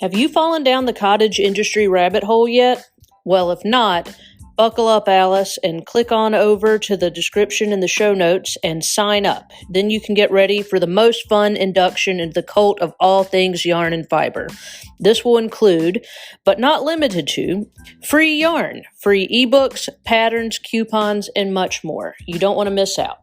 Have you fallen down the cottage industry rabbit hole yet? Well, if not, buckle up, Alice, and click on over to the description in the show notes and sign up. Then you can get ready for the most fun induction into the cult of all things yarn and fiber. This will include, but not limited to, free yarn, free ebooks, patterns, coupons, and much more. You don't want to miss out.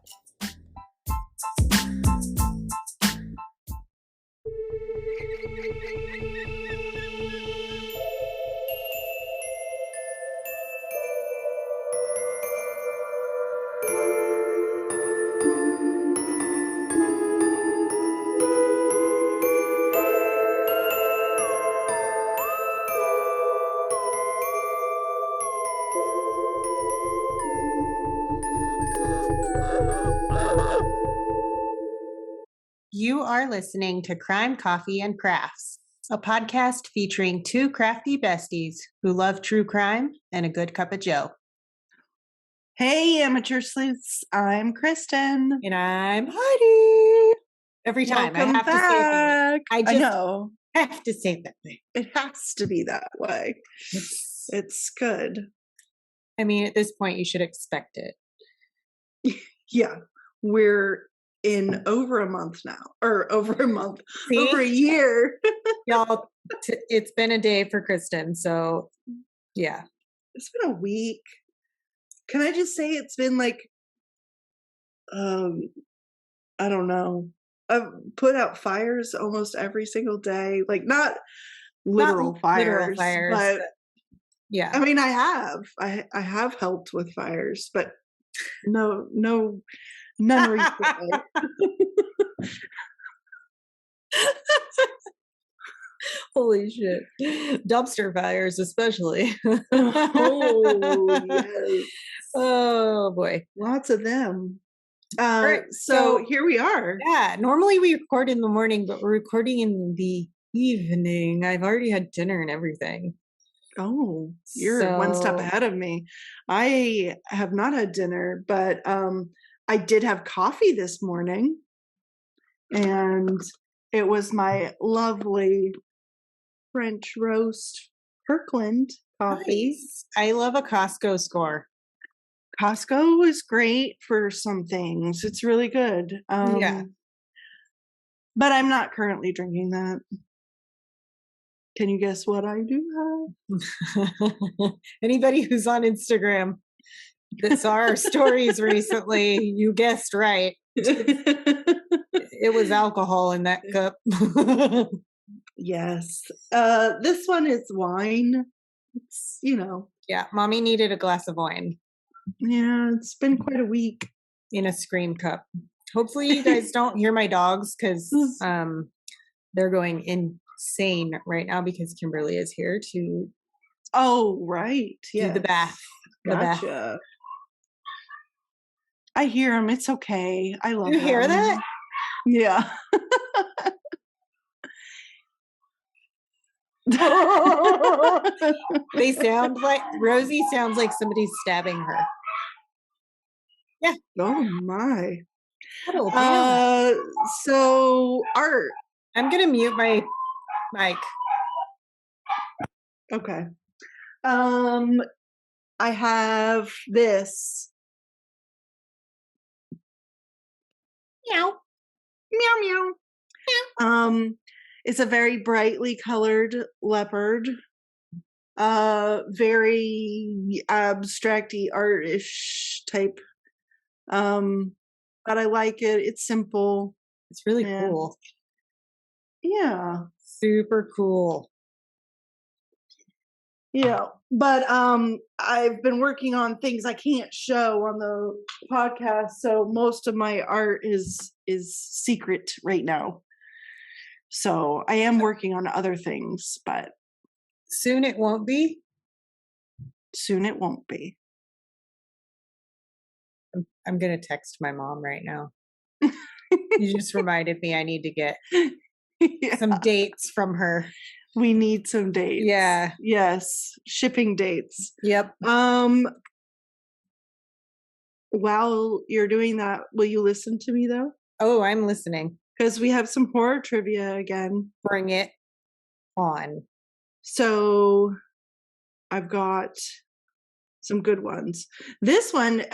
You are listening to Crime, Coffee, and Crafts, a podcast featuring two crafty besties who love true crime and a good cup of joe. Hey, amateur sleuths. I'm Kristen. And I'm Heidi. Every time Welcome I have back. to say that. I know. have to say that thing. It has to be that way. It's good. I mean, at this point, you should expect it. Yeah. We're in over a month now. Or over a month. See? Over a year. Y'all, it's been a day for Kristen, so yeah. It's been a week. Can I just say it's been like, I don't know. I've put out fires almost every single day. Like not literal fires, but yeah. I mean, I have helped with fires, but none recently. Holy shit. Dumpster fires, especially. Oh, yes. Oh, boy. Lots of them. Right, so here we are. Yeah, normally we record in the morning, but we're recording in the evening. I've already had dinner and everything. Oh, you're one step ahead of me. I have not had dinner, but I did have coffee this morning, and it was my lovely French roast Kirkland coffee. Nice. I love a Costco score. Costco is great for some things. It's really good. Yeah. But I'm not currently drinking that. Can you guess what I do have? Anybody who's on Instagram that saw our stories recently, you guessed right. It was alcohol in that cup. Yes. This one is wine. It's, Yeah, mommy needed a glass of wine. Yeah, it's been quite a week. In a scream cup. Hopefully you guys don't hear my dogs because they're going insane right now because Kimberly is here to right. Yeah. Do the bath. Gotcha. Bath. I hear them. It's okay. I love them. You hear that? Yeah. They sound like Rosie sounds like somebody's stabbing her. Yeah. Oh my. Oh, so art. I'm gonna mute my mic. Okay. I have this. Meow. Meow meow. Meow. It's a very brightly colored leopard. Very abstract-y art-ish type. But I like it. It's simple. It's really cool. Yeah. Super cool. Yeah. But I've been working on things I can't show on the podcast, so most of my art is secret right now. So I am working on other things, but soon it won't be. Soon it won't be. I'm going to text my mom right now. You just reminded me I need to get some dates from her. We need some dates. Yeah. Yes. Shipping dates. Yep. While you're doing that, will you listen to me though? Oh, I'm listening. Because we have some horror trivia again. Bring it. on. So I've got some good ones. This one,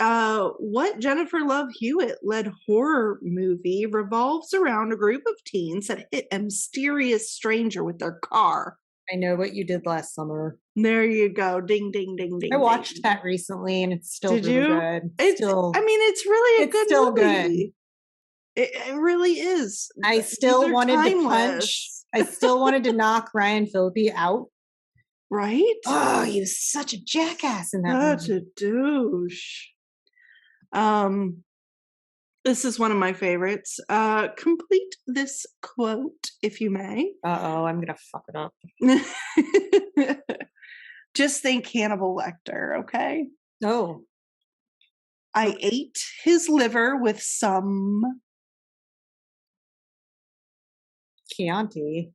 what Jennifer Love Hewitt led horror movie revolves around a group of teens that hit a mysterious stranger with their car. I know what you did last summer. There you go. Ding, ding, ding, ding. I watched that recently and it's still Did really you? good. It's really a it's good still movie. It really is. I still These are wanted to timeless. punch. I still wanted to knock Ryan Phillippe out. Right? Oh, he was such a jackass in that Such movie. a douche. This is one of my favorites. Complete this quote, if you may. Uh-oh, I'm gonna fuck it up. Just think Hannibal Lecter, okay? Oh. I ate his liver with some Chianti.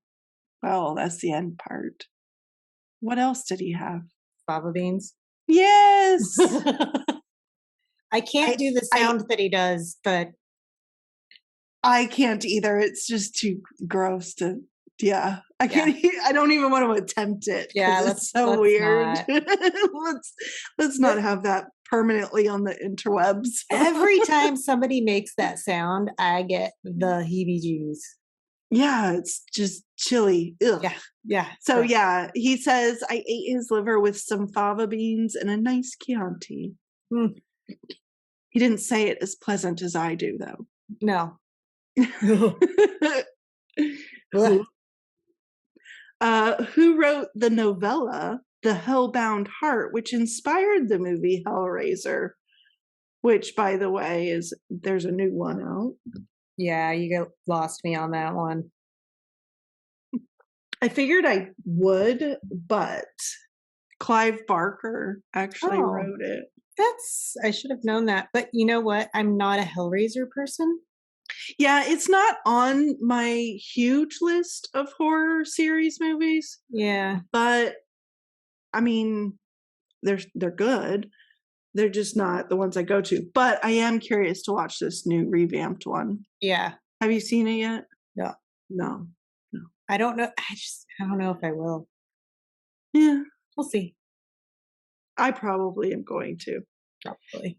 Oh, that's the end part. What else did he have? Fava beans. Yes. I can't do the sound that he does, but I can't either. It's just too gross to. Yeah, I can't. I don't even want to attempt it. Yeah, it's so weird. let's not have that permanently on the interwebs. Every time somebody makes that sound, I get the heebie-jeebies. Yeah, it's just chilly. Ugh. Yeah. So yeah, he says, I ate his liver with some fava beans and a nice Chianti. He didn't say it as pleasant as I do, though. No. Who wrote the novella The Hellbound Heart, which inspired the movie Hellraiser, which, by the way, there's a new one out. Yeah, you lost me on that one. I figured I would, but Clive Barker actually wrote it. I should have known that. But you know what? I'm not a Hellraiser person. Yeah, it's not on my huge list of horror series movies. Yeah. But I mean, they're good. They're just not the ones I go to. But I am curious to watch this new revamped one. Yeah. Have you seen it yet? No. I don't know. I don't know if I will. Yeah. We'll see. I probably am going to. Probably.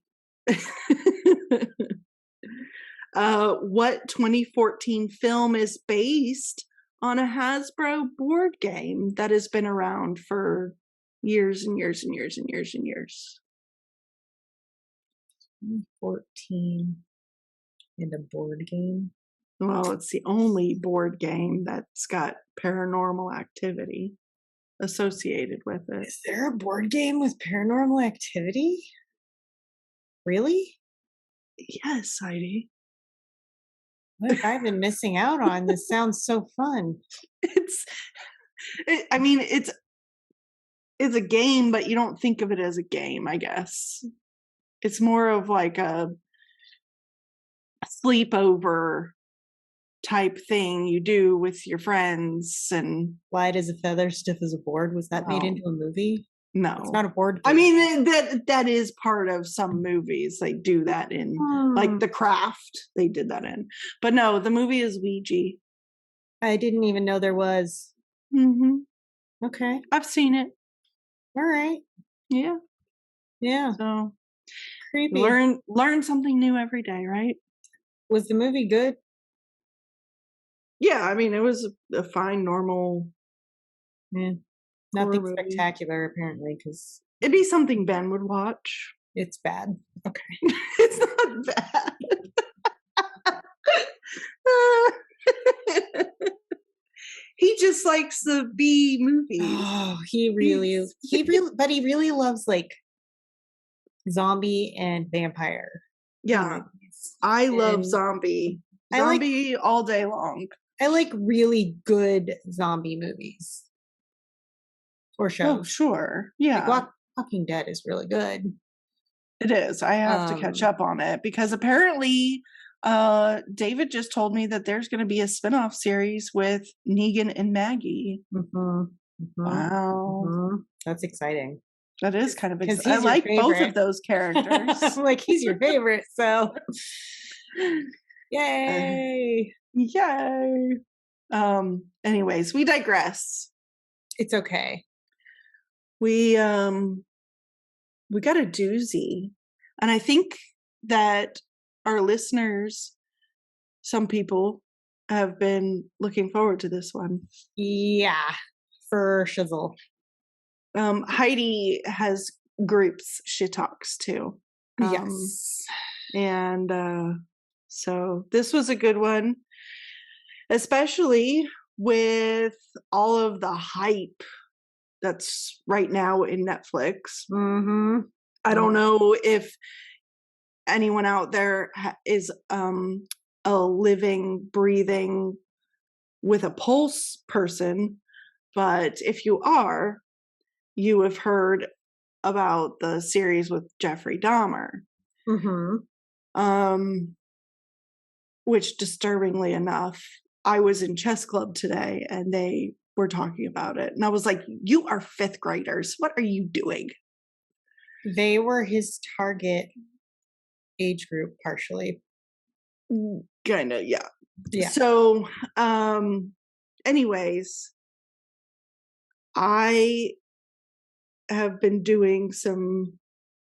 What 2014 film is based on a Hasbro board game that has been around for years and years and years and years and years? 2014 and a board game. Well, it's the only board game that's got paranormal activity associated with it. Is there a board game with paranormal activity? Really? Yes, Heidi. What have I been missing out on? This sounds so fun. It's a game, but you don't think of it as a game, I guess. It's more of like a sleepover type thing you do with your friends. And Light as a feather, stiff as a board. Was that made into a movie? No, it's not a board game. I mean, that is part of some movies. They do that in, like The Craft. They did that in, but no, the movie is Ouija. I didn't even know there was. Okay, I've seen it. All right. Yeah. So creepy. Learn something new every day, right? Was the movie good? Yeah, I mean, it was a fine, normal. Nothing spectacular, apparently, because it'd be something Ben would watch. It's bad. Okay. It's not bad. He just likes the B movies. Oh, he really loves like zombie and vampire. Yeah. I love zombie. Zombie all day long. I like really good zombie movies. Or shows. Oh, sure. Yeah. Like Walking Dead is really good. It is. I have to catch up on it because apparently David just told me that there's going to be a spinoff series with Negan and Maggie. Wow. That's exciting. That is kind of exciting. I like both of those characters. I'm like, he's your favorite, so yay. Yay. Anyways, we digress. It's okay. We got a doozy, and I think that our listeners, some people, have been looking forward to this one. Yeah, for shizzle. Heidi has groups she talks to. Yes. And so this was a good one, especially with all of the hype that's right now in Netflix. Mm-hmm. I don't know if anyone out there is a living, breathing, with a pulse person, but if you are, you have heard about the series with Jeffrey Dahmer. Mm-hmm. Which, disturbingly enough, I was in chess club today and they were talking about it. And I was like, you are fifth graders. What are you doing? They were his target age group, partially. Kind of, yeah. Yeah. So, anyways, I have been doing some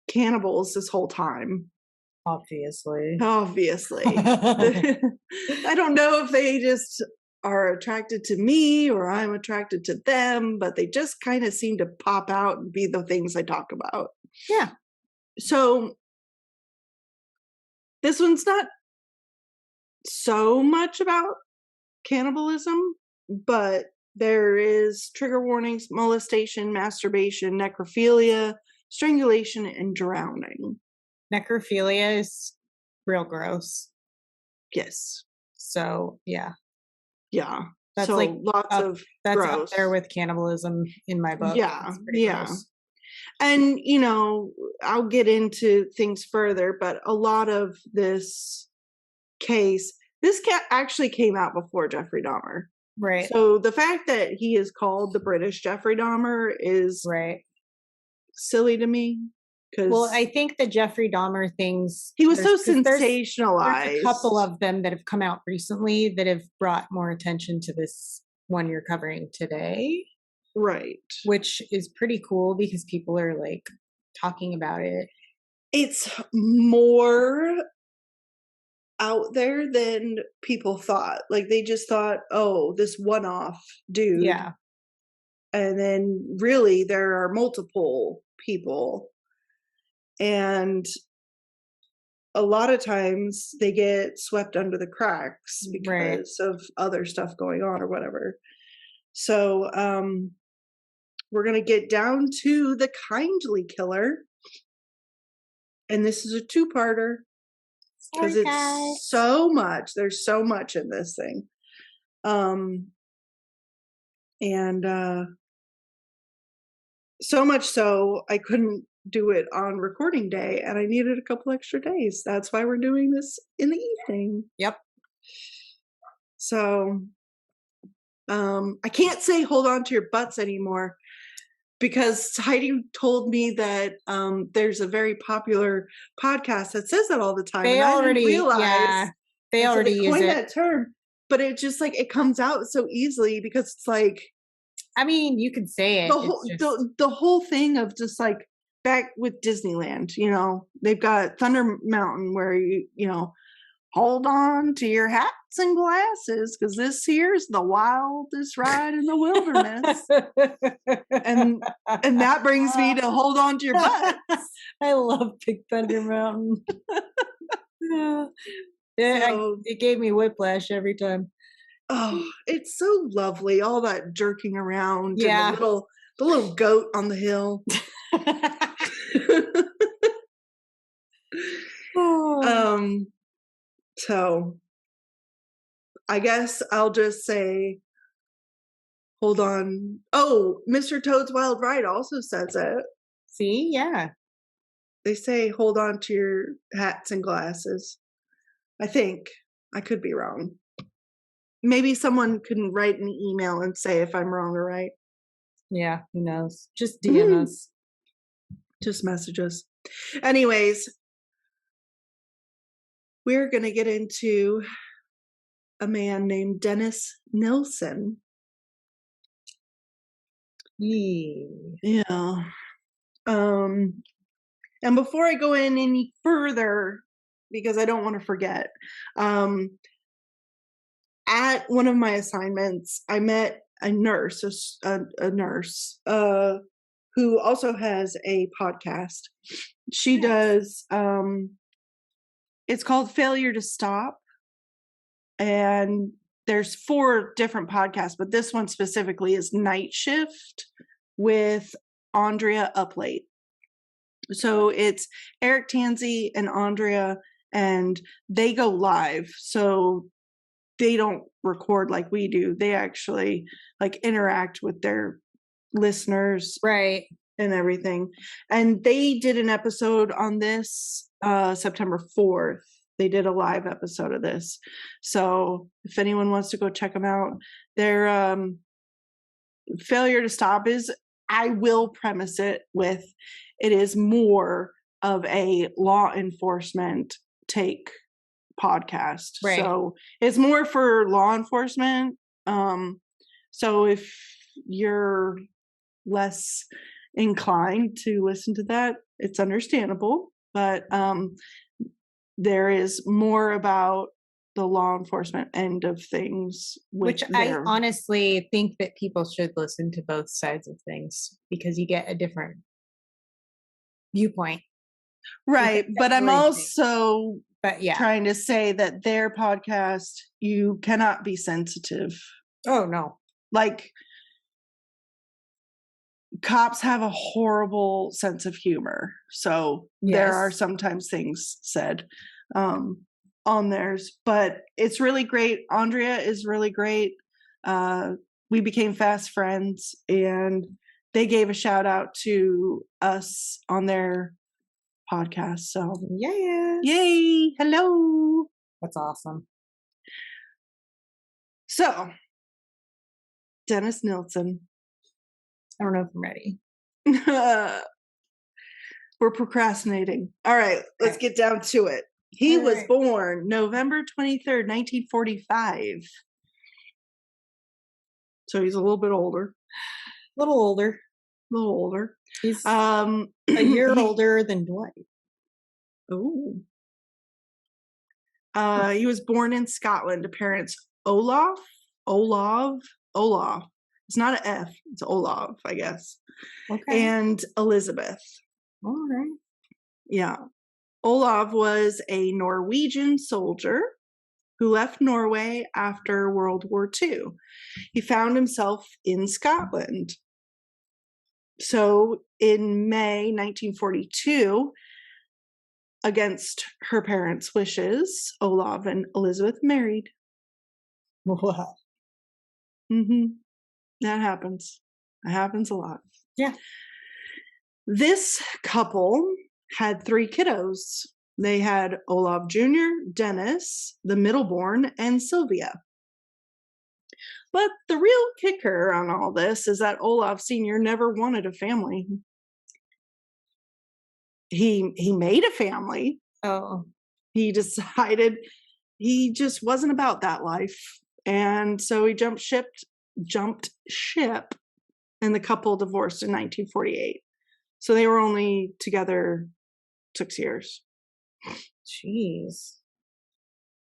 cannibals this whole time. Obviously. I don't know if they just are attracted to me or I'm attracted to them, but they just kind of seem to pop out and be the things I talk about. Yeah. So this one's not so much about cannibalism, but there is trigger warnings, molestation, masturbation, necrophilia, strangulation, and drowning. Necrophilia is real gross. Yes. So, yeah. Yeah. That's so like lots of that's gross. up there with cannibalism in my book. Yeah. Yeah. Gross. And, I'll get into things further, but a lot of this actually came out before Jeffrey Dahmer. Right. So the fact that he is called the British Jeffrey Dahmer is right. silly to me. Well, I think the Jeffrey Dahmer things, he was so sensationalized. There's a couple of them that have come out recently that have brought more attention to this one you're covering today. Right. Which is pretty cool because people are like talking about it. It's more out there than people thought. Like they just thought, oh, this one-off dude. Yeah. And then really there are multiple people. And a lot of times they get swept under the cracks because of other stuff going on or whatever. So we're going to get down to the kindly killer. And this is a two-parter. Because it's so much. There's so much in this thing. And so much so I couldn't do it on recording day and I needed a couple extra days. That's why we're doing this in the evening. Yep. So I can't say hold on to your butts anymore because Heidi told me that there's a very popular podcast that says that all the time. They and already I didn't realize. Yeah, they already use coined that term. But it just like it comes out so easily because it's like, I mean, you could say it. The whole thing of just like back with Disneyland, they've got Thunder Mountain where you hold on to your hats and glasses because this here's the wildest ride in the wilderness. and that brings me to hold on to your butts. I love Big Thunder Mountain. It gave me whiplash every time. Oh, it's so lovely. All that jerking around. Yeah. And the little goat on the hill. So I guess I'll just say, hold on. Oh, Mr. Toad's Wild Ride also says it. See? Yeah. They say, hold on to your hats and glasses. I think. I could be wrong. Maybe someone can write an email and say if I'm wrong or right. Yeah, who knows? Just DM us. Just message us. Anyways, we're going to get into a man named Dennis Nilsen. Yeah. And before I go in any further, because I don't want to forget, at one of my assignments, I met a nurse, a nurse, who also has a podcast. She does, it's called Failure to Stop. And there's 4 different podcasts, but this one specifically is Night Shift with Andrea Uplate. So it's Eric Tansey and Andrea, and they go live. So they don't record like we do. They actually like interact with their listeners. Right. And everything. And they did an episode on this September 4th. They did a live episode of this. So if anyone wants to go check them out, their Failure to Stop is, I will premise it with, it is more of a law enforcement take podcast. Right. So it's more for law enforcement. So if you're less inclined to listen to that, it's understandable, but there is more about the law enforcement end of things, which I honestly think that people should listen to both sides of things, because you get a different viewpoint, right? But I'm also yeah, trying to say that their podcast, you cannot be sensitive. Oh no, like cops have a horrible sense of humor, so there are sometimes things said on theirs, but it's really great. Andrea is really great. We became fast friends, and they gave a shout out to us on their podcast. So yay, hello, that's awesome. So Dennis Nilsen, I don't know if I'm ready. We're procrastinating. All right, let's get down to it. He was born November 23rd, 1945. So he's a little bit older. A little older. He's a year older than Dwight. Oh. He was born in Scotland to parents Olaf. It's not an F, it's Olaf, I guess. Okay. And Elizabeth. All right. Yeah. Olaf was a Norwegian soldier who left Norway after World War II. He found himself in Scotland. So in May 1942, against her parents' wishes, Olaf and Elizabeth married. Wow. That happens. It happens a lot. Yeah. This couple had 3 kiddos. They had Olaf Jr., Dennis, the middleborn, and Sylvia. But the real kicker on all this is that Olaf Sr. never wanted a family. He made a family. Oh. He decided he just wasn't about that life. And so he jumped ship, and the couple divorced in 1948. So they were only together 6 years. Jeez.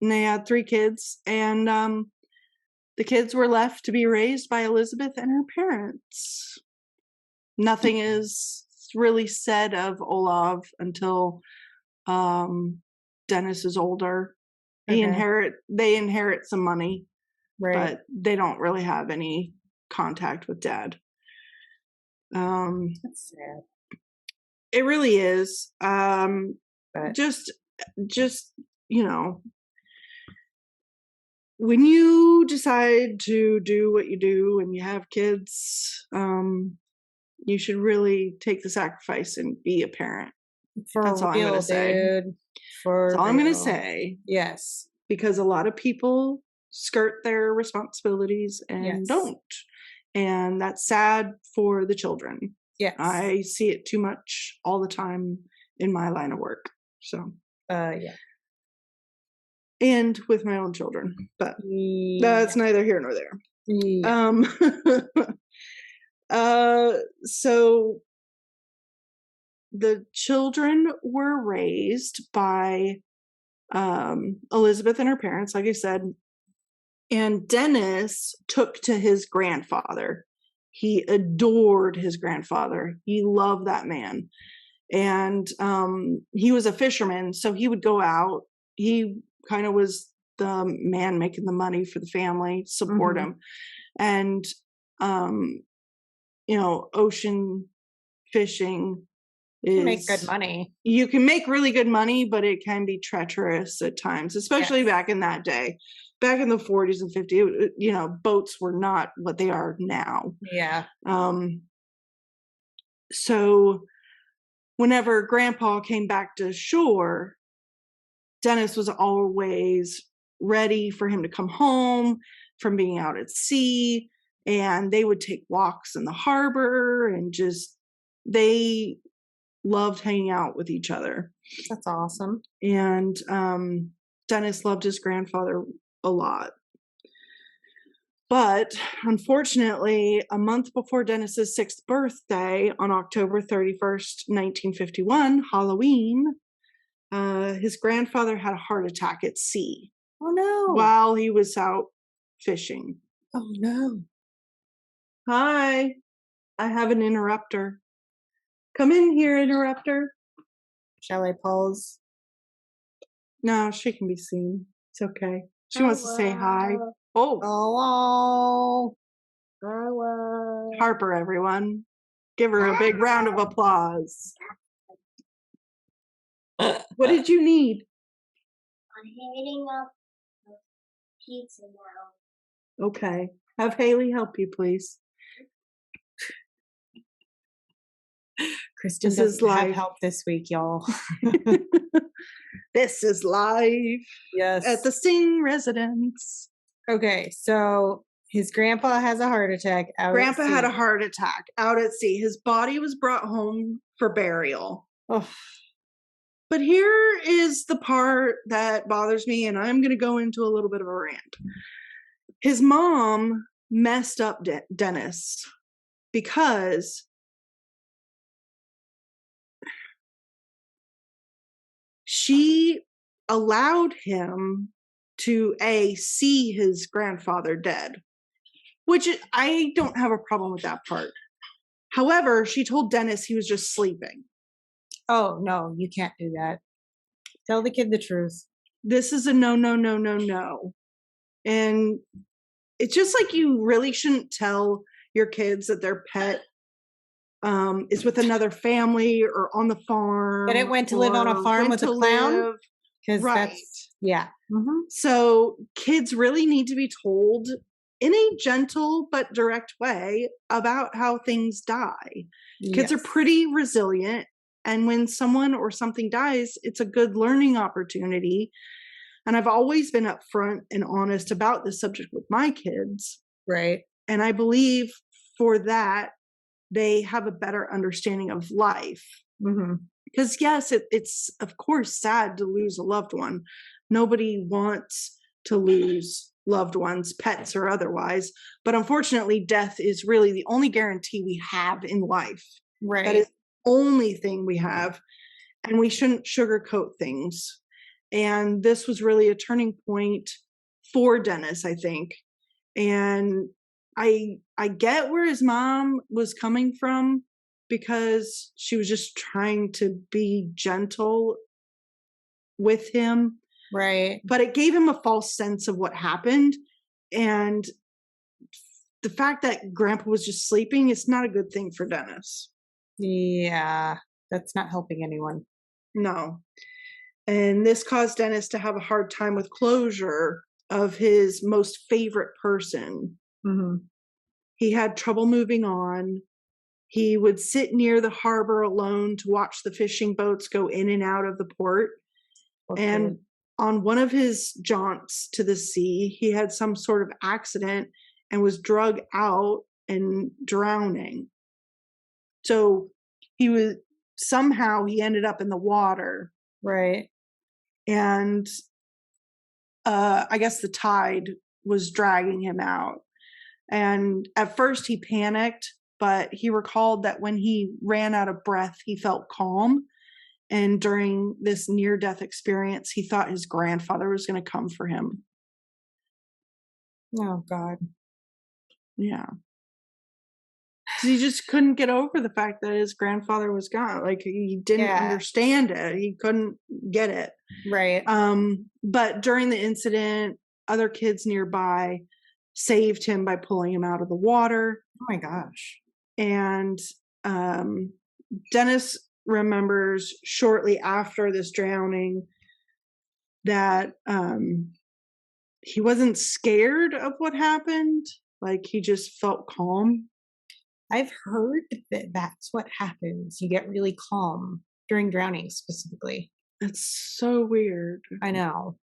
And they had 3 kids, and the kids were left to be raised by Elizabeth and her parents. Nothing is really said of Olaf until Dennis is older. Okay. They inherit some money, right, but they don't really have any contact with Dad. That's sad. It really is. But just when you decide to do what you do and you have kids, you should really take the sacrifice and be a parent. That's all I'm going to say. Dude. That's all I'm going to say. Yes. Because a lot of people skirt their responsibilities and don't. And that's sad for the children. Yes. I see it too much all the time in my line of work. So, yeah. And with my own children, but that's neither here nor there. Yeah. So the children were raised by Elizabeth and her parents, like I said, and Dennis took to his grandfather. He adored his grandfather. He loved that man. And he was a fisherman, so he would go out. He kind of was the man making the money for the family, support him. And, ocean fishing is... Make good money. You can make really good money, but it can be treacherous at times, especially back in that day. Back in the 40s and 50s, boats were not what they are now. Yeah. So whenever Grandpa came back to shore, Dennis was always ready for him to come home from being out at sea, and they would take walks in the harbor, and they loved hanging out with each other. That's awesome. And Dennis loved his grandfather a lot. But unfortunately, a month before Dennis's 6th birthday, on October 31st, 1951, Halloween, his grandfather had a heart attack at sea. Oh no. While he was out fishing. Oh no. Hi, I have an interrupter. Come in here, interrupter. Shall I pause? No, she can be seen. It's okay. She wants to say hi. Oh. Hello. Hello. Harper, everyone. Give her a big round of applause. What did you need? I'm heating up the pizza now. Okay. Have Haley help you, please. Kristen This is doesn't have live. help this week, y'all. This is live Yes. at the Sing residence. Okay, so his grandpa has a heart attack out Grandpa at sea. had a heart attack out at sea. His body was brought home for burial. Oh, But here is the part that bothers me, and I'm going to go into a little bit of a rant. His mom messed up Dennis because she allowed him to see his grandfather dead, which I don't have a problem with that part. However, she told Dennis he was just sleeping. oh no, you can't do that. Tell the kid the truth. This is a no, no, no, no, no. And it's just like you really shouldn't tell your kids that their pet is with another family or on the farm. But it went to live on a farm with a clown? Because Right. that's, yeah. Mm-hmm. So kids really need to be told in a gentle but direct way about how things die. Kids are pretty resilient. And when someone or something dies, it's a good learning opportunity. And I've always been upfront and honest about this subject with my kids. Right. And I believe for that, they have a better understanding of life. Because yes, it's of course sad to lose a loved one. Nobody wants to lose loved ones, pets or otherwise. But unfortunately, death is really the only guarantee we have in life. Right. That is the only thing we have. And we shouldn't sugarcoat things. And this was really a turning point for Dennis, I think. And I get where his mom was coming from, because she was just trying to be gentle with him. Right. But it gave him a false sense of what happened. And the fact that Grandpa was just sleeping is not a good thing for Dennis. Yeah. That's not helping anyone. No. And this caused Dennis to have a hard time with closure of his most favorite person. He had trouble moving on. He would sit near the harbor alone to watch the fishing boats go in and out of the port. Okay. And on one of his jaunts to the sea, he had some sort of accident and was drug out and drowning. So he ended up in the water. Right. And I guess the tide was dragging him out. And at first he panicked, but he recalled that when he ran out of breath, he felt calm. And during this near-death experience, he thought his grandfather was going to come for him. Oh, God. Yeah. He just couldn't get over the fact that his grandfather was gone. Like, he didn't understand it. He couldn't get it. Right. But during the incident, other kids nearby saved him by pulling him out of the water. Oh my gosh. And Dennis remembers shortly after this drowning that he wasn't scared of what happened. Like, he just felt calm. I've heard that that's what happens. You get really calm during drowning specifically. It's so weird. I know.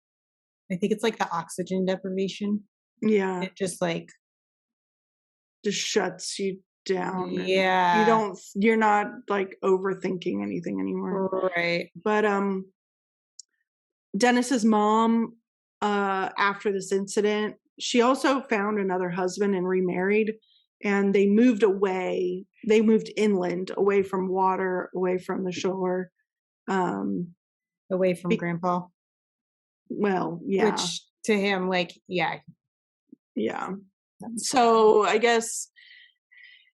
I think it's like the oxygen deprivation. Yeah. It just like just shuts you down. Yeah. You're not like overthinking anything anymore. Right. But Dennis's mom, after this incident, she also found another husband and remarried, and they moved away. They moved inland, away from water, away from the shore. Away from Grandpa. Well, yeah. Which to him, like, yeah. Yeah. So I guess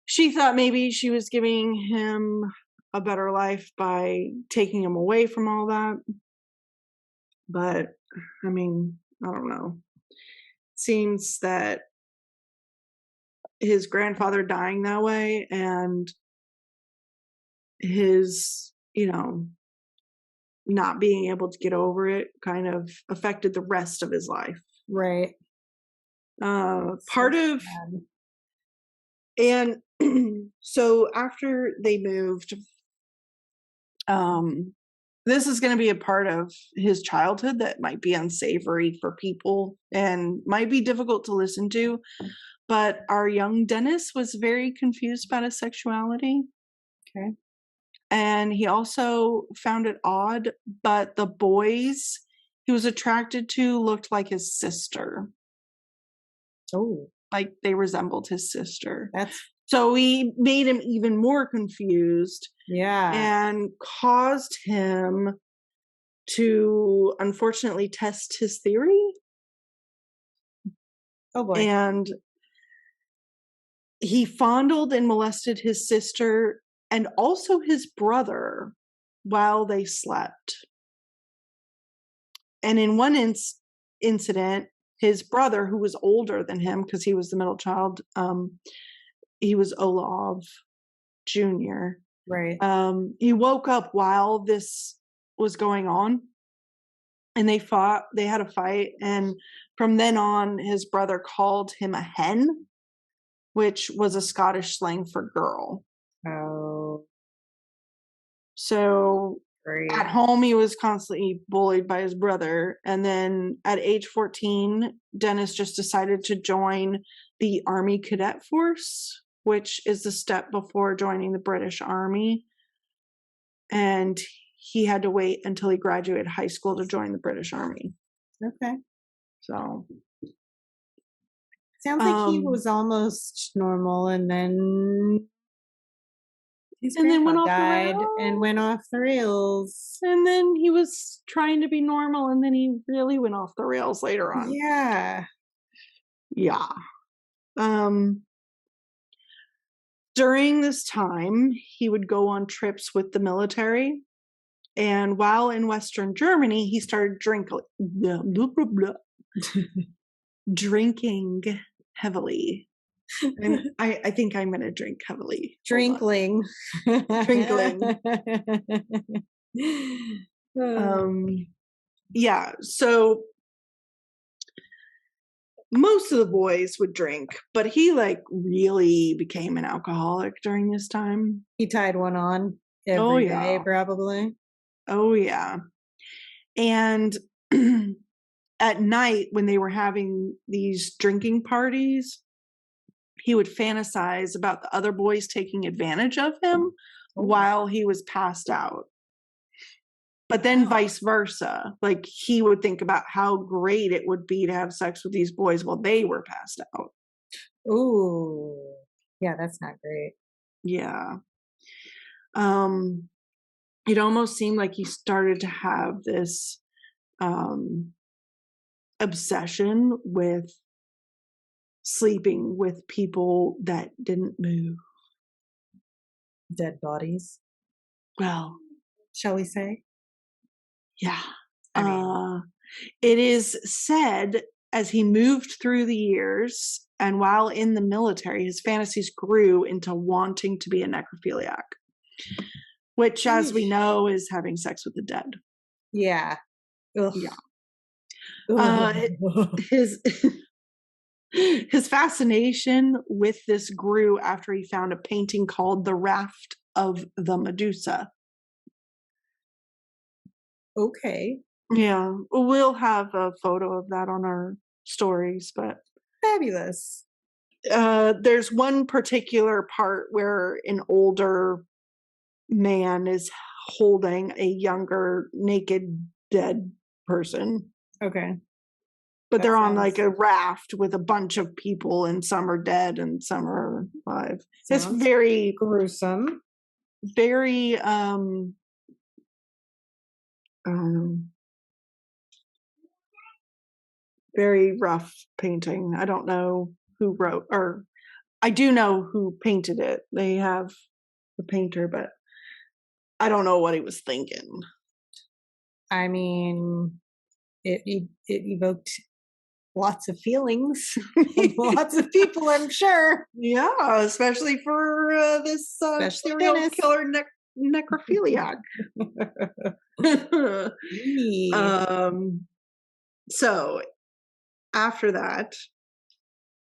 she thought maybe she was giving him a better life by taking him away from all that. But, I mean, I don't know. Seems that his grandfather dying that way and his, not being able to get over it kind of affected the rest of his life. Right. And so after they moved, this is going to be a part of his childhood that might be unsavory for people and might be difficult to listen to. But our young Dennis was very confused about his sexuality. Okay. And he also found it odd, but the boys he was attracted to looked like his sister. Oh. Like they resembled his sister. That's so he made him even more confused. Yeah. And caused him to unfortunately test his theory. Oh boy. And he fondled and molested his sister and also his brother while they slept. And in one incident, his brother, who was older than him because he was the middle child, he was Olav Jr. Right. He woke up while this was going on and they fought. They had a fight. And from then on, his brother called him a hen, which was a Scottish slang for girl. Oh. So Great. At home, he was constantly bullied by his brother. And then at age 14, Dennis just decided to join the Army Cadet Force, which is the step before joining the British Army. And he had to wait until he graduated high school to join the British Army. Okay. So. Sounds like he was almost normal and then went off died the rails. And went off the rails. And then he was trying to be normal and then he really went off the rails later on. Yeah. Yeah. During this time, he would go on trips with the military. And while in Western Germany, he started drinking heavily. And I think I'm going to drink heavily. Drinkling. Yeah. So most of the boys would drink, but he really became an alcoholic during this time. He tied one on every day, probably. Oh, yeah. And at night when they were having these drinking parties, he would fantasize about the other boys taking advantage of him while he was passed out. But then vice versa. Like he would think about how great it would be to have sex with these boys while they were passed out. Ooh. Yeah, that's not great. Yeah. It almost seemed like he started to have this obsession with sleeping with people that didn't move. Dead bodies, Well, shall we say? yeah. I mean, It is said as he moved through the years and while in the military, his fantasies grew into wanting to be a necrophiliac, which, as we know, is having sex with the dead. yeah. Ugh. Yeah. His his fascination with this grew after he found a painting called The Raft of the Medusa. Okay. Yeah, we'll have a photo of that on our stories, but Fabulous. there's one particular part where an older man is holding a younger naked dead person. Okay. But That they're on sounds- like a raft with a bunch of people, and some are dead and some are alive. It's Sounds very, gruesome. very very rough painting. I don't know who wrote, or I do know who painted it. They have the painter, but I don't know what he was thinking. I mean, it evoked lots of feelings from lots of people, I'm sure. Yeah, especially for this Especially serial Dennis. killer necrophiliac. So after that,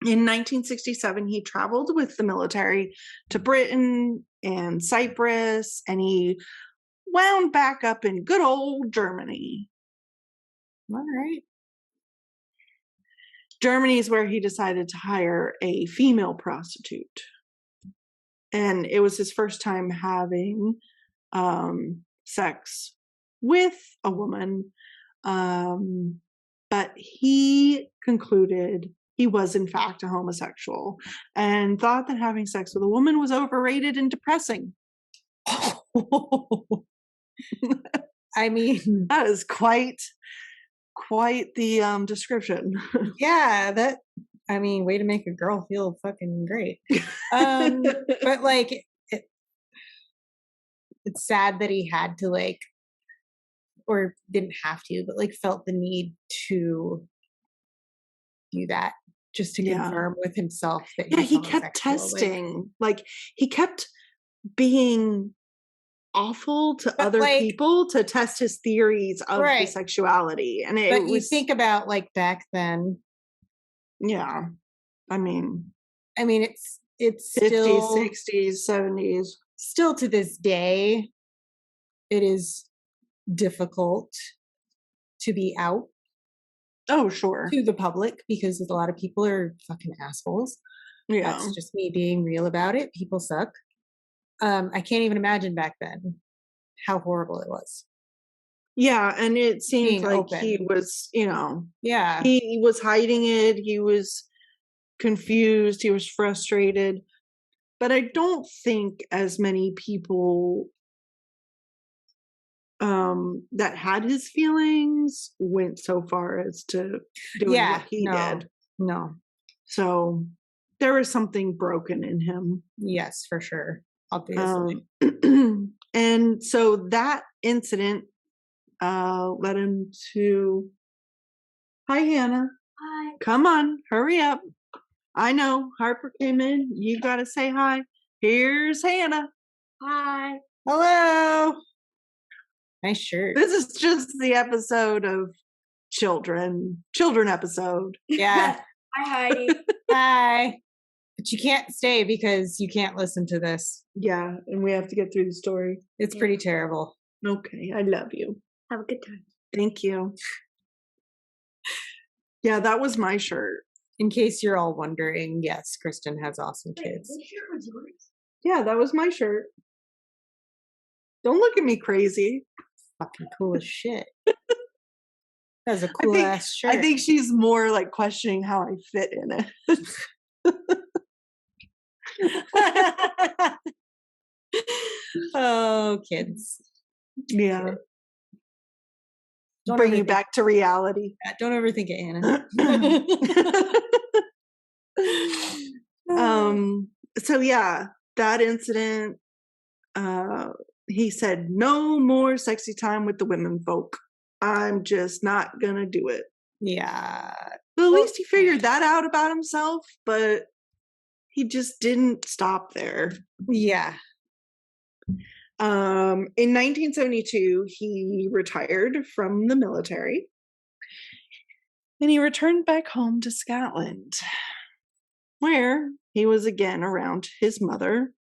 in 1967, he traveled with the military to Britain and Cyprus, and he wound back up in good old Germany. All right. Germany is where he decided to hire a female prostitute. And it was his first time having sex with a woman. But he concluded he was, in fact, a homosexual and thought that having sex with a woman was overrated and depressing. I mean, that is quite the description. Yeah, I mean, way to make a girl feel fucking great. But like, it's sad that he had to like, or didn't have to, but like felt the need to do that just to confirm with himself that he kept testing. Like he kept being awful to other people to test his theories of his sexuality. And but you think about like back then. Yeah. I mean it's 50s, still 60s, 70s. Still to this day, it is difficult to be out. Oh, sure. To the public, because a lot of people are fucking assholes. Yeah. That's just me being real about it. People suck. I can't even imagine back then how horrible it was. Yeah, and it seemed Being like open. he was, Yeah. He was hiding it. He was confused. He was frustrated. But I don't think as many people that had his feelings went so far as to doing what he did. No. So there was something broken in him. Yes, for sure. Obviously. And so that incident led him to, hi, Hannah. Hi. Come on, hurry up. I know Harper came in. You got to say hi. Here's Hannah. Hi. Hello. Nice shirt. This is just the episode of children episode. Yeah. Hi, Heidi. Hi. But you can't stay because you can't listen to this. Yeah, and we have to get through the story. It's pretty terrible. Okay, I love you. Have a good time. Thank you. Yeah, that was my shirt. In case you're all wondering, yes, Kristen has awesome kids. What shirt was yours? Yeah, that was my shirt. Don't look at me crazy. Fucking cool as shit. That's a cool ass shirt. I think she's more like questioning how I fit in it. Oh, kids. Yeah. Don't Bring you overthink back to reality. that. Don't overthink it, Hannah. So yeah, that incident, he said, no more sexy time with the women folk. I'm just not gonna do it. Yeah. But at least he figured that out about himself, but he just didn't stop there. Yeah. In 1972, he retired from the military and he returned back home to Scotland, where he was again around his mother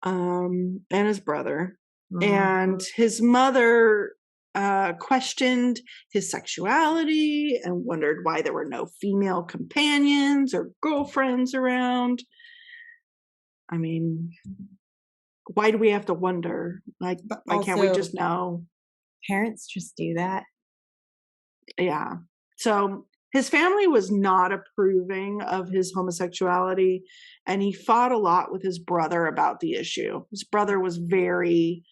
and his brother. And his mother questioned his sexuality and wondered why there were no female companions or girlfriends around. I mean, why do we have to wonder? Like, why can't we just know? Parents just do that. Yeah. So his family was not approving of his homosexuality, and he fought a lot with his brother about the issue. His brother was very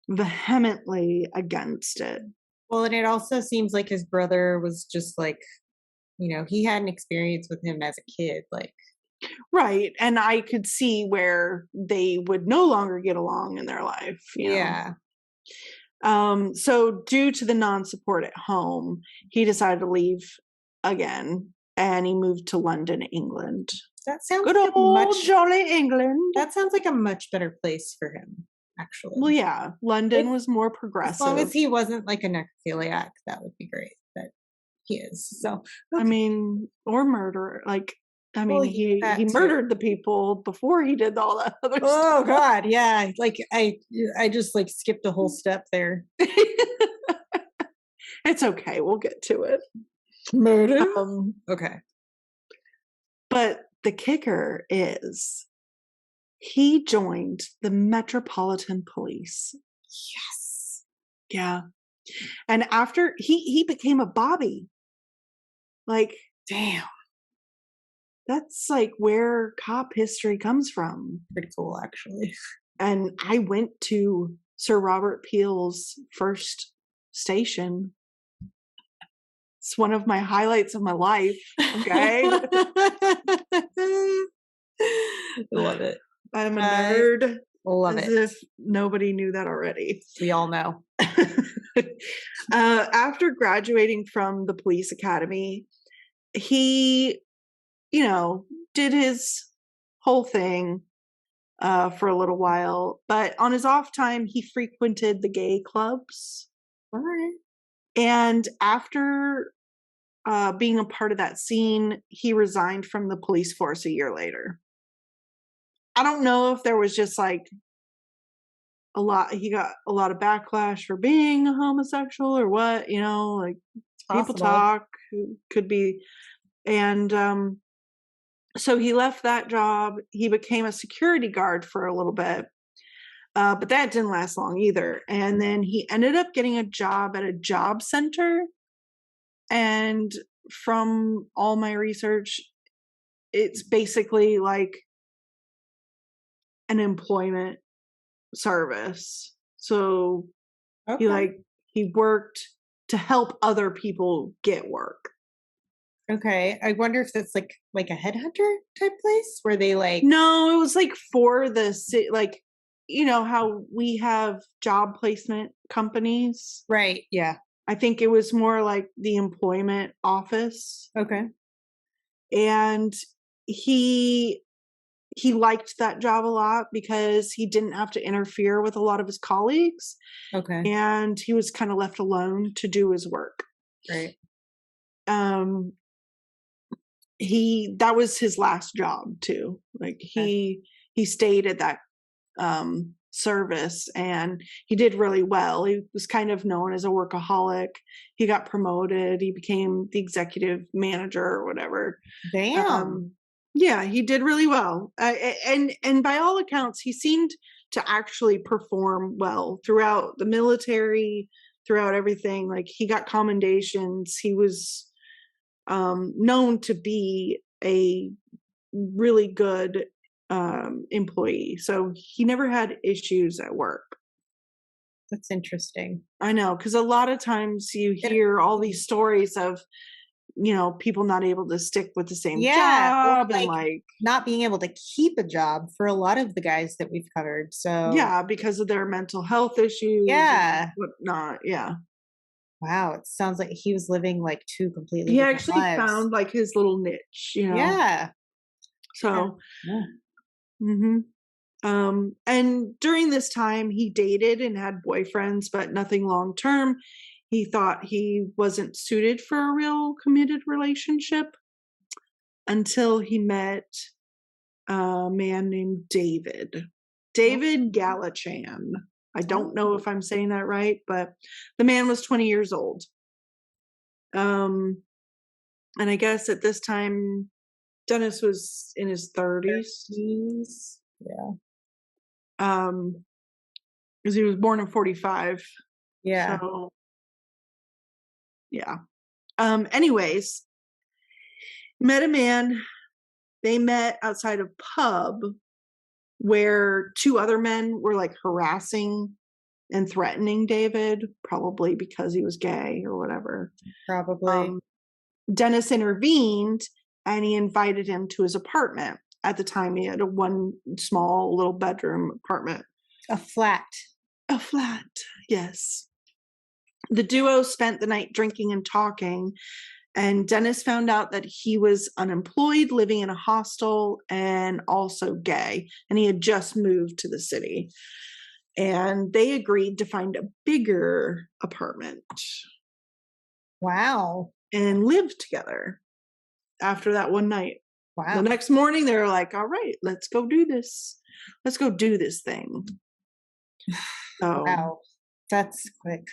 vehemently against it. Well, and it also seems like his brother was just like, he had an experience with him as a kid. Like, right. And I could see where they would no longer get along in their life. Yeah. So due to the non-support at home, he decided to leave again, and he moved to London, England. That sounds good like old jolly England. That sounds like a much better place for him, actually. Well, yeah, London was more progressive. As long as he wasn't like a necrophiliac, that would be great. But he is. So okay. I mean, or murderer. Like, I mean, he murdered the people before he did all that other stuff. Oh God, yeah. Like I just like skipped a whole step there. It's okay. We'll get to it. Murder. Okay. But the kicker is he joined the Metropolitan Police. Yes. Yeah. And after he became a Bobby. Like, damn. That's like where cop history comes from. Pretty cool, actually. And I went to Sir Robert Peel's first station. It's one of my highlights of my life. Okay. Love it. I'm a nerd. Love as it. If nobody knew that already. We all know. After graduating from the police academy, he, did his whole thing for a little while. But on his off time, he frequented the gay clubs. All right. And after being a part of that scene, he resigned from the police force a year later. I don't know if there was just like he got a lot of backlash for being a homosexual or what, like people talk, could be. And so he left that job. He became a security guard for a little bit. But that didn't last long either. And then he ended up getting a job at a job center. And from all my research, it's basically like an employment service. So he worked to help other people get work. Okay. I wonder if that's like a headhunter type place where they like. No, it was like for the city, like, how we have job placement companies. Right. Yeah. I think it was more like the employment office. Okay. And he liked that job a lot because he didn't have to interfere with a lot of his colleagues. Okay. And he was kind of left alone to do his work. Right. That was his last job too. Like he stayed at that service and he did really well. He was kind of known as a workaholic. He got promoted. He became the executive manager or whatever. Damn. Yeah, he did really well. And by all accounts, he seemed to actually perform well throughout the military, throughout everything. Like he got commendations. He was known to be a really good employee. So he never had issues at work. That's interesting. I know, because a lot of times you hear all these stories of, people not able to stick with the same job, and like not being able to keep a job for a lot of the guys that we've covered. So yeah, because of their mental health issues. Yeah. And whatnot. Yeah. Wow, it sounds like he was living like two completely He different actually lives. found like his little niche, Yeah. So, Yeah. And during this time, he dated and had boyfriends, but nothing long term. He thought he wasn't suited for a real committed relationship until he met a man named David Gallichan. I don't know if I'm saying that right, but the man was 20 years old. And I guess at this time, Dennis was in his 30s. Yeah. Because he was born in 45. Yeah. So, yeah. Anyways, met a man. They met outside a pub where two other men were like harassing and threatening David, probably because he was gay or whatever. Probably. Dennis intervened and he invited him to his apartment. At the time, he had a one small little bedroom apartment. A flat. A flat, yes. The duo spent the night drinking and talking, and Dennis found out that he was unemployed, living in a hostel, and also gay, and he had just moved to the city. And they agreed to find a bigger apartment. Wow. And live together after that one night. Wow. The next morning, they were like, all right, let's go do this. Let's go do this thing. So, wow. That's quick.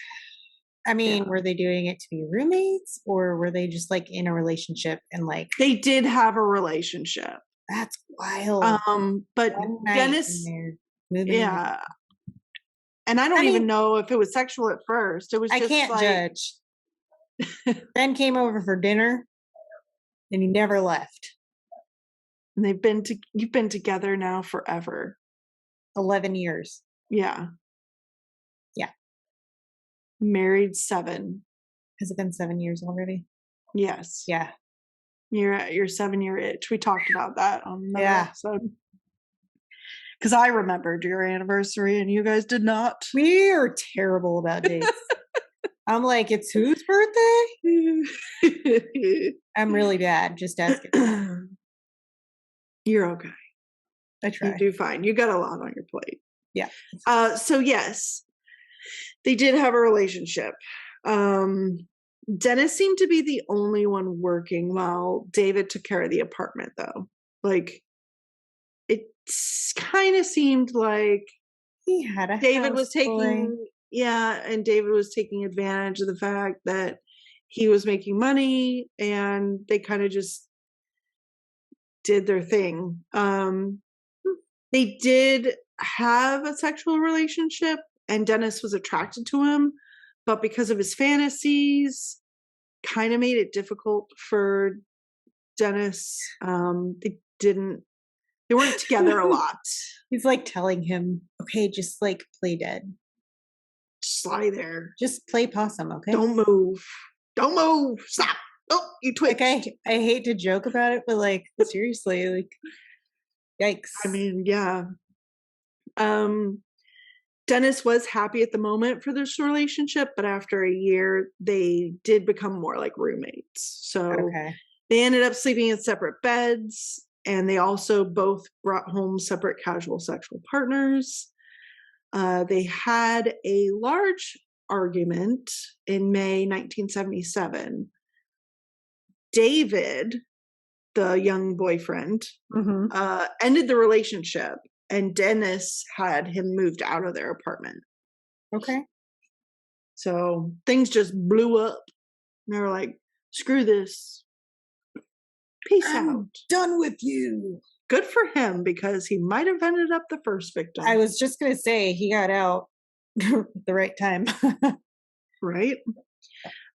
I mean, were they doing it to be roommates, or were they just like in a relationship and like they did have a relationship? That's wild. But Dennis, yeah. And I don't even know if it was sexual at first. It was just I can't like, judge. Ben came over for dinner and he never left. And you've been together now forever. 11 years. Yeah. Yeah. Married 7. Has it been 7 years already? Yes. Yeah. You're at your 7-year itch. We talked about that on another episode. Because I remembered your anniversary and you guys did not. We are terrible about dates. I'm like, it's whose birthday? I'm really bad. Just ask it. You're okay. I try. You do fine. You got a lot on your plate. Yeah. So yes, they did have a relationship. Dennis seemed to be the only one working while David took care of the apartment, though. Like, it kind of seemed like he had a David was taking, and David was taking advantage of the fact that he was making money, and they kind of just did their thing. They did have a sexual relationship, and Dennis was attracted to him, but because of his fantasies, kind of made it difficult for Dennis. They weren't together a lot. He's like telling him, okay, just like play dead. Just lie there. Just play possum, okay? Don't move. Don't move. Stop. Oh, you twitched. Okay, I hate to joke about it, but like seriously, like yikes. I mean, yeah. Dennis was happy at the moment for this relationship, but after a year, they did become more like roommates. So they ended up sleeping in separate beds, and they also both brought home separate casual sexual partners. They had a large argument in May 1977. David, the young boyfriend, ended the relationship, and Dennis had him moved out of their apartment. Okay. So things just blew up. And they were like, screw this. Peace out. Done with you. Good for him, because he might have ended up the first victim. I was just going to say he got out at the right time. Right?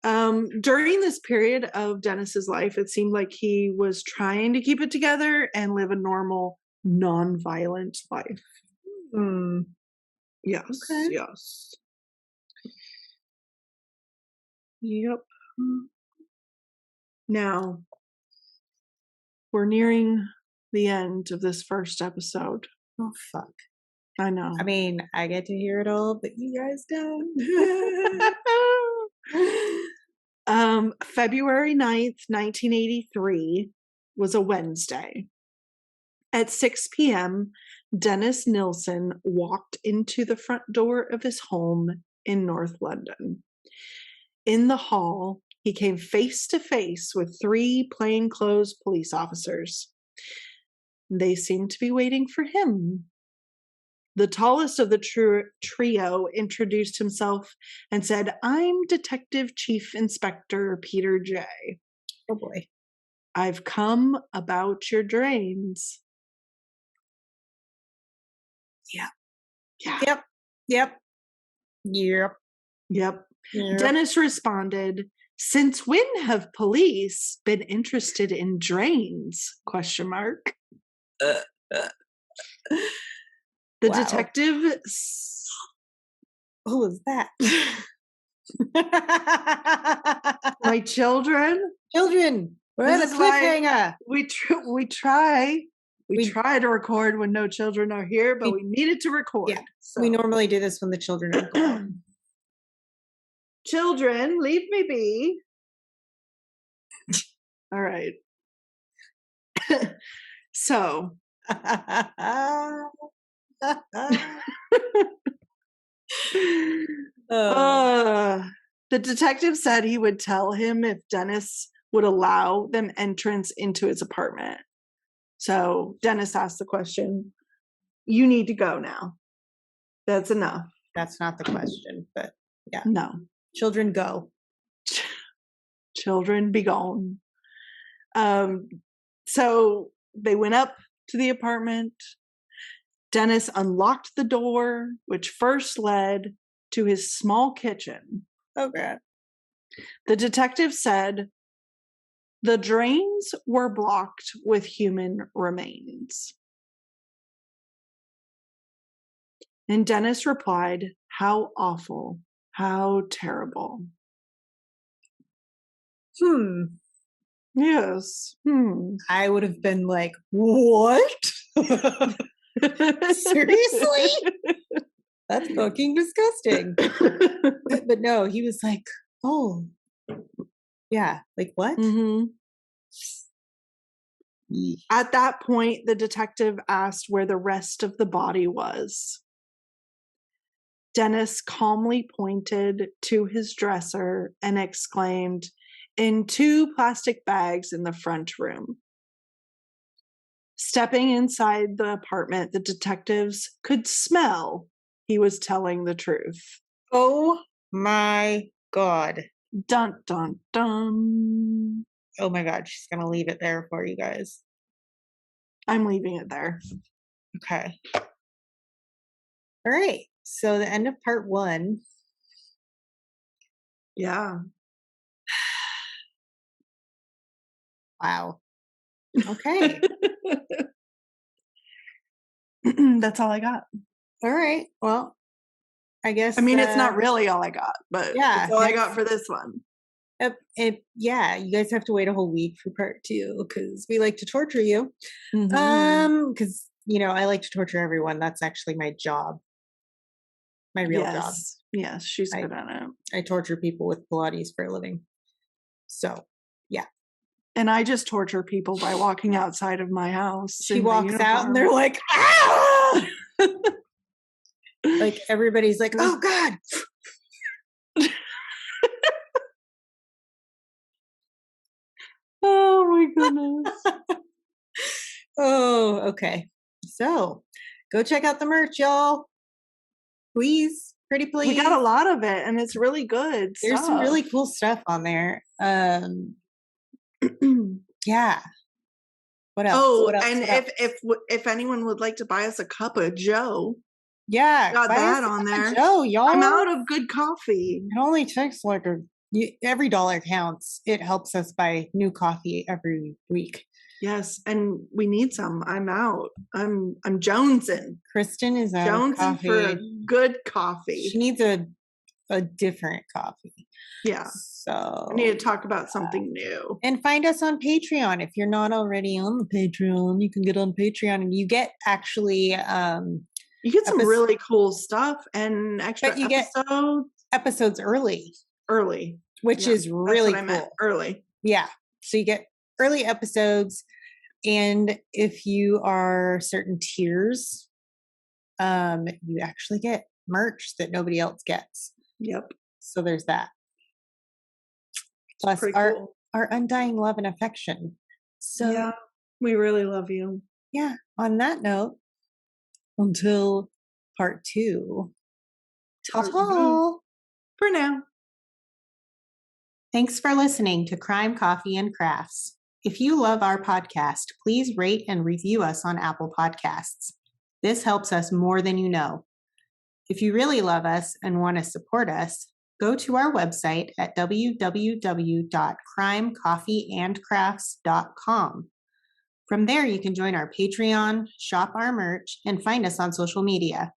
During this period of Dennis's life, it seemed like he was trying to keep it together and live a normal nonviolent life. Hmm. Yes, Okay. yes. Yep. Now, we're nearing the end of this first episode. Oh, fuck. I know. I mean, I get to hear it all, but you guys don't. February 9th, 1983 was a Wednesday. At 6 p.m., Dennis Nilsen walked into the front door of his home in North London. In the hall, he came face to face with 3 plainclothes police officers. They seemed to be waiting for him. The tallest of the trio introduced himself and said, "I'm Detective Chief Inspector Peter J. Oh boy. I've come about your drains." Yeah. Yeah. Yep. Yep. Yep. Yep. Yep. Dennis responded, "Since when have police been interested in drains?" Question mark. The Wow. detective Who was that? my children, Children. We're This at a is why- cliffhanger. we try to record when no children are here, but we needed to record. Yeah, so. We normally do this when the children are gone. Children, leave me be. All right. So, the detective said he would tell him if Dennis would allow them entrance into his apartment. So Dennis asked the question, "You need to go now. That's enough." That's not the question, but yeah. No. Children go. Children be gone. So they went up to the apartment. Dennis unlocked the door, which first led to his small kitchen. Oh, God. The detective said the drains were blocked with human remains. And Dennis replied, "How awful, how terrible." Yes. I would have been like, what? Seriously? That's fucking disgusting. But no, he was like, oh, yeah. Like, what? Mm-hmm. At that point, the detective asked where the rest of the body was. Dennis calmly pointed to his dresser and exclaimed, "In 2 plastic bags in the front room." Stepping inside the apartment, the detectives could smell he was telling the truth. Oh my God. Dun, dun, dun. Oh my God. She's going to leave it there for you guys. I'm leaving it there. Okay. All right. So the end of part 1. Yeah. Wow. Okay. That's all I got. All right. Well, I guess. I mean, it's not really all I got, but yeah, that's all I got for this one. Yeah, you guys have to wait a whole week for part 2 because we like to torture you. Mhm. Because I like to torture everyone. That's actually my job, my real job. Yes, she's good at it. I torture people with Pilates for a living. So, yeah. And I just torture people by walking outside of my house. She walks out and they're like, ah! Like everybody's like, oh God. Oh my goodness. Oh, okay. So go check out the merch, y'all. Please. Pretty please. We got a lot of it and it's really good. There's some really cool stuff on there. Yeah. What else? Oh, what else? and what else? if anyone would like to buy us a cup of Joe, yeah, got that on there. Joe, y'all. I'm out of good coffee. It only takes like a every dollar counts. It helps us buy new coffee every week. Yes, and we need some. I'm out. I'm jonesing. Kristen is out of Jonesing for a coffee. good coffee. She needs a different coffee. Yeah. So I need to talk about something new. And find us on Patreon. If you're not already on the Patreon, you can get on Patreon and you get actually you get some really cool stuff and extra but you get episodes early, which is really cool. Early. Yeah. So you get early episodes, and if you are certain tiers, you actually get merch that nobody else gets. Yep. So there's that. Plus our undying love and affection. So yeah, we really love you. Yeah. On that note, until part 2. Ta-ta. For now. Thanks for listening to Crime, Coffee, and Crafts. If you love our podcast, please rate and review us on Apple Podcasts. This helps us more than you know. If you really love us and want to support us, go to our website at www.crimecoffeeandcrafts.com. From there, you can join our Patreon, shop our merch, and find us on social media.